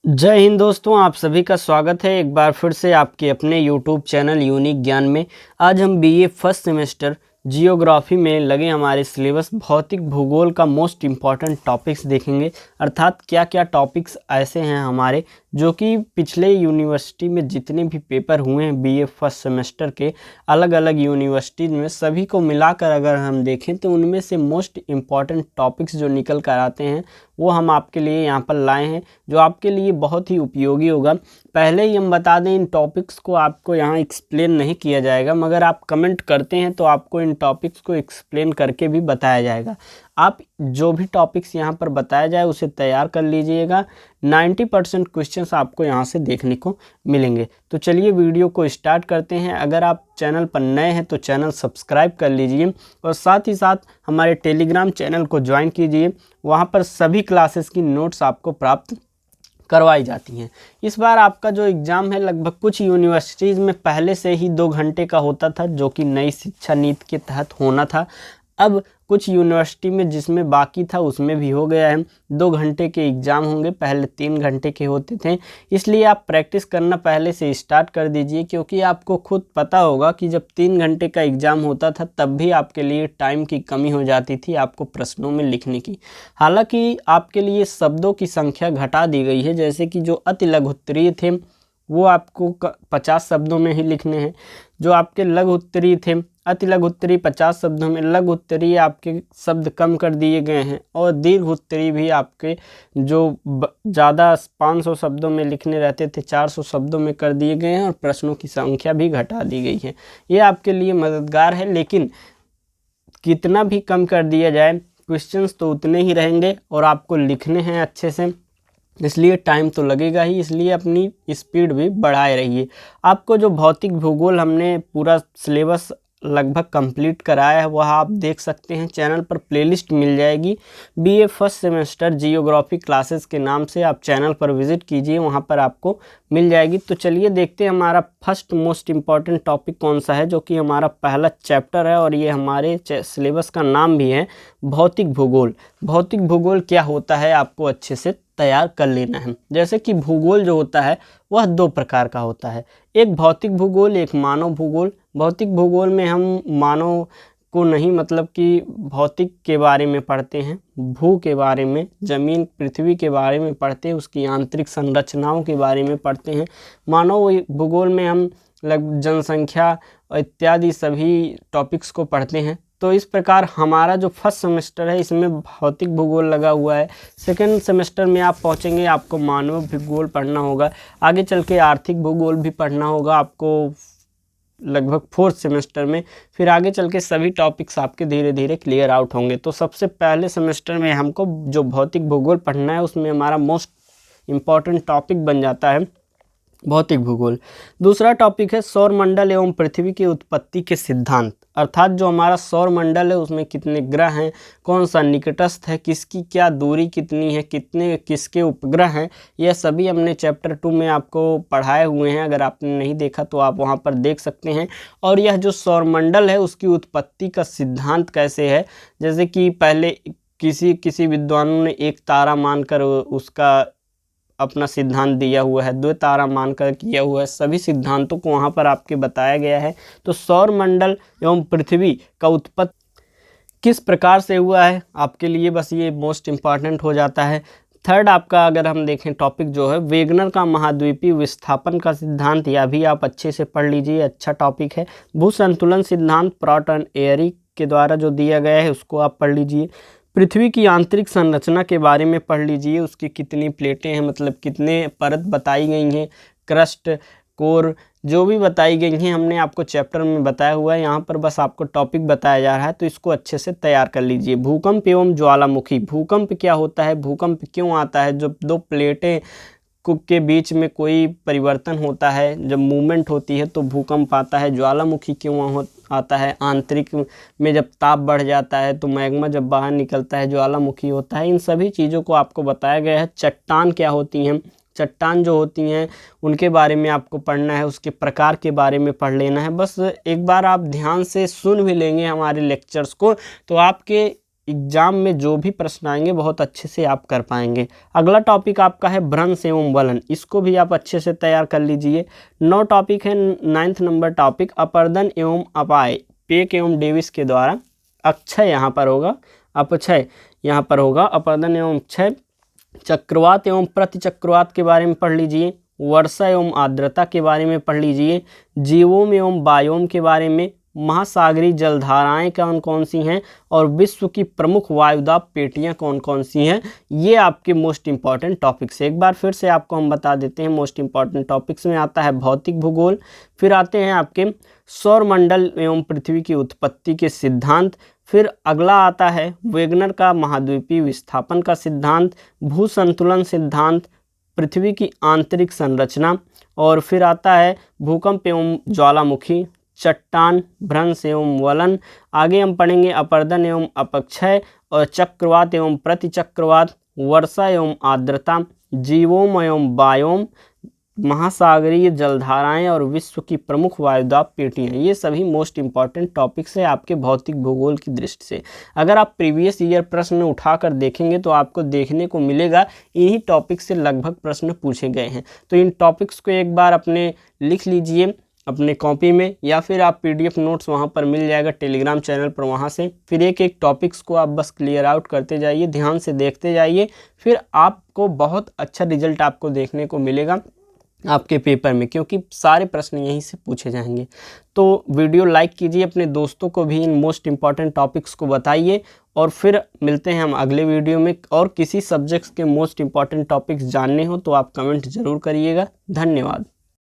जय हिंद दोस्तों, आप सभी का स्वागत है एक बार फिर से आपके अपने यूट्यूब चैनल यूनिक ज्ञान में। आज हम बीए फर्स्ट सेमेस्टर जियोग्राफी में लगे हमारे सिलेबस भौतिक भूगोल का मोस्ट इम्पॉर्टेंट टॉपिक्स देखेंगे। अर्थात क्या क्या टॉपिक्स ऐसे हैं हमारे जो कि पिछले यूनिवर्सिटी में जितने भी पेपर हुए हैं बीए फर्स्ट सेमेस्टर के अलग अलग यूनिवर्सिटी में, सभी को मिलाकर अगर हम देखें तो उनमें से मोस्ट इम्पॉर्टेंट टॉपिक्स जो निकल कर आते हैं वो हम आपके लिए यहाँ पर लाए हैं, जो आपके लिए बहुत ही उपयोगी होगा। पहले ही हम बता दें, इन टॉपिक्स को आपको यहाँ एक्सप्लेन नहीं किया जाएगा, मगर आप कमेंट करते हैं तो आपको इन टॉपिक्स को एक्सप्लेन करके भी बताया जाएगा। आप जो भी टॉपिक्स यहाँ पर बताया जाए उसे तैयार कर लीजिएगा। 90% क्वेश्चंस आपको यहाँ से देखने को मिलेंगे। तो चलिए वीडियो को स्टार्ट करते हैं। अगर आप चैनल पर नए हैं तो चैनल सब्सक्राइब कर लीजिए और साथ ही साथ हमारे टेलीग्राम चैनल को ज्वाइन कीजिए। वहाँ पर सभी क्लासेस की नोट्स आपको प्राप्त करवाई जाती हैं। इस बार आपका जो एग्ज़ाम है लगभग कुछ यूनिवर्सिटीज़ में पहले से ही 2 घंटे का होता था, जो कि नई शिक्षा नीति के तहत होना था। अब कुछ यूनिवर्सिटी में जिसमें बाकी था उसमें भी हो गया है। 2 घंटे के एग्ज़ाम होंगे, पहले 3 घंटे के होते थे। इसलिए आप प्रैक्टिस करना पहले से स्टार्ट कर दीजिए, क्योंकि आपको खुद पता होगा कि जब 3 घंटे का एग्ज़ाम होता था तब भी आपके लिए टाइम की कमी हो जाती थी आपको प्रश्नों में लिखने की। हालांकि आपके लिए शब्दों की संख्या घटा दी गई है, जैसे कि जो अति लघु उत्तरीय थे वो आपको 50 शब्दों में ही लिखने हैं। जो आपके लघु उत्तरीय थे, अति लघु उत्तरीय 50 शब्दों में, लघु उत्तरीय आपके शब्द कम कर दिए गए हैं, और दीर्घ उत्तरीय भी आपके जो ज़्यादा 500 शब्दों में लिखने रहते थे 400 शब्दों में कर दिए गए हैं, और प्रश्नों की संख्या भी घटा दी गई है। ये आपके लिए मददगार है, लेकिन कितना भी कम कर दिया जाए क्वेश्चंस तो उतने ही रहेंगे और आपको लिखने हैं अच्छे से, इसलिए टाइम तो लगेगा ही। इसलिए अपनी स्पीड भी बढ़ाए रहिए। आपको जो भौतिक भूगोल हमने पूरा सिलेबस लगभग कंप्लीट कराया है वह आप देख सकते हैं। चैनल पर प्लेलिस्ट मिल जाएगी, BA first semester geography classes के नाम से आप चैनल पर विजिट कीजिए, वहां पर आपको मिल जाएगी। तो चलिए देखते हैं हमारा फर्स्ट मोस्ट इम्पॉर्टेंट टॉपिक कौन सा है, जो कि हमारा पहला चैप्टर है और ये हमारे सिलेबस का नाम भी है भौतिक भूगोल। भौतिक भूगोल क्या होता है आपको अच्छे से तैयार कर लेना है। जैसे कि भूगोल जो होता है वह 2 प्रकार का होता है, एक भौतिक भूगोल, एक मानव भूगोल। भौतिक भूगोल में हम मानव को नहीं, मतलब कि भौतिक के बारे में पढ़ते हैं, भू के बारे में, जमीन पृथ्वी के बारे में पढ़ते हैं, उसकी आंतरिक संरचनाओं के बारे में पढ़ते हैं। मानव भूगोल में हम जनसंख्या इत्यादि सभी टॉपिक्स को पढ़ते हैं। तो इस प्रकार हमारा जो फर्स्ट सेमेस्टर है इसमें भौतिक भूगोल लगा हुआ है। सेकंड सेमेस्टर में आप पहुंचेंगे, आपको मानव भूगोल पढ़ना होगा, आगे चल के आर्थिक भूगोल भी पढ़ना होगा आपको लगभग 4th सेमेस्टर में। फिर आगे चल के सभी टॉपिक्स आपके धीरे धीरे क्लियर आउट होंगे। तो सबसे पहले सेमेस्टर में हमको जो भौतिक भूगोल पढ़ना है उसमें हमारा मोस्ट इम्पॉर्टेंट टॉपिक बन जाता है भौतिक भूगोल। दूसरा टॉपिक है सौर मंडल एवं पृथ्वी की उत्पत्ति के सिद्धांत। अर्थात जो हमारा सौर मंडल है उसमें कितने ग्रह हैं, कौन सा निकटस्थ है, किसकी क्या दूरी कितनी है, कितने किसके उपग्रह हैं, यह सभी हमने चैप्टर 2 में आपको पढ़ाए हुए हैं। अगर आपने नहीं देखा तो आप वहां पर देख सकते हैं। और यह जो सौर मंडल है उसकी उत्पत्ति का सिद्धांत कैसे है, जैसे कि पहले किसी विद्वानों ने एक तारा मानकर उसका अपना सिद्धांत दिया हुआ है, 2 तारा मानकर किया हुआ है, सभी सिद्धांतों को वहाँ पर आपके बताया गया है। तो सौर मंडल एवं पृथ्वी का उत्पत्ति किस प्रकार से हुआ है आपके लिए बस ये मोस्ट इम्पॉर्टेंट हो जाता है। थर्ड आपका अगर हम देखें टॉपिक जो है वेगनर का महाद्वीपीय विस्थापन का सिद्धांत, यह भी आप अच्छे से पढ़ लीजिए, अच्छा टॉपिक है। भू संतुलन सिद्धांत प्रॉट एंड एयरी के द्वारा जो दिया गया है उसको आप पढ़ लीजिए। पृथ्वी की आंतरिक संरचना के बारे में पढ़ लीजिए, उसकी कितनी प्लेटें हैं, मतलब कितने परत बताई गई हैं, क्रस्ट, कोर, जो भी बताई गई हैं हमने आपको चैप्टर में बताया हुआ है। यहाँ पर बस आपको टॉपिक बताया जा रहा है, तो इसको अच्छे से तैयार कर लीजिए। भूकंप एवं ज्वालामुखी, भूकंप क्या होता है, भूकंप क्यों आता है, जब 2 प्लेटें के बीच में कोई परिवर्तन होता है, जब मूवमेंट होती है तो भूकंप आता है। ज्वालामुखी क्यों आता है, आंतरिक में जब ताप बढ़ जाता है तो मैग्मा जब बाहर निकलता है ज्वालामुखी होता है। इन सभी चीज़ों को आपको बताया गया है। चट्टान क्या होती हैं, चट्टान जो होती हैं उनके बारे में आपको पढ़ना है, उसके प्रकार के बारे में पढ़ लेना है। बस एक बार आप ध्यान से सुन भी लेंगे हमारे लेक्चर्स को तो आपके एग्जाम में जो भी प्रश्न आएंगे बहुत अच्छे से आप कर पाएंगे। अगला टॉपिक आपका है भ्रंश एवं वलन, इसको भी आप अच्छे से तैयार कर लीजिए। 9 टॉपिक है। 9th नंबर टॉपिक अपर्दन एवं अपाय, पेक एवं डेविस के द्वारा अक्षय यहाँ पर होगा, अपक्षय यहाँ पर होगा, अपर्दन एवं क्षय। चक्रवात एवं प्रतिचक्रवात के बारे में पढ़ लीजिए। वर्षा एवं आर्द्रता के बारे में पढ़ लीजिए। जीवोम एवं बायोम के बारे में। महासागरीय जलधाराएं कौन कौन सी हैं और विश्व की प्रमुख वायुदाब पेटियां कौन कौन सी हैं, ये आपके मोस्ट इंपॉर्टेंट टॉपिक्स है। एक बार फिर से आपको हम बता देते हैं। मोस्ट इंपॉर्टेंट टॉपिक्स में आता है भौतिक भूगोल, फिर आते हैं आपके सौरमंडल एवं पृथ्वी की उत्पत्ति के सिद्धांत, फिर अगला आता है वेगनर का महाद्वीपीय विस्थापन का सिद्धांत, भू संतुलन सिद्धांत, पृथ्वी की आंतरिक संरचना, और फिर आता है भूकंप एवं ज्वालामुखी, चट्टान, भ्रंश एवं वलन। आगे हम पढ़ेंगे अपर्दन एवं अपक्षय और चक्रवात एवं प्रतिचक्रवात, वर्षा एवं आर्द्रता, जीवोम एवं बायोम, महासागरीय जलधाराएं और विश्व की प्रमुख वायुदाब पेटियां। ये सभी मोस्ट इंपॉर्टेंट टॉपिक्स है आपके भौतिक भूगोल की दृष्टि से। अगर आप प्रीवियस ईयर प्रश्न उठाकर देखेंगे तो आपको देखने को मिलेगा इन्हीं टॉपिक से लगभग प्रश्न पूछे गए हैं। तो इन टॉपिक्स को एक बार अपने लिख लीजिए अपने कॉपी में, या फिर आप PDF नोट्स वहाँ पर मिल जाएगा टेलीग्राम चैनल पर, वहाँ से फिर एक एक टॉपिक्स को आप बस क्लियर आउट करते जाइए, ध्यान से देखते जाइए, फिर आपको बहुत अच्छा रिजल्ट आपको देखने को मिलेगा आपके पेपर में, क्योंकि सारे प्रश्न यहीं से पूछे जाएंगे। तो वीडियो लाइक कीजिए, अपने दोस्तों को भी इन मोस्ट इंपॉर्टेंट टॉपिक्स को बताइए, और फिर मिलते हैं हम अगले वीडियो में। और किसी सब्जेक्ट्स के मोस्ट इंपॉर्टेंट टॉपिक्स जानने हो तो आप कमेंट ज़रूर करिएगा। धन्यवाद।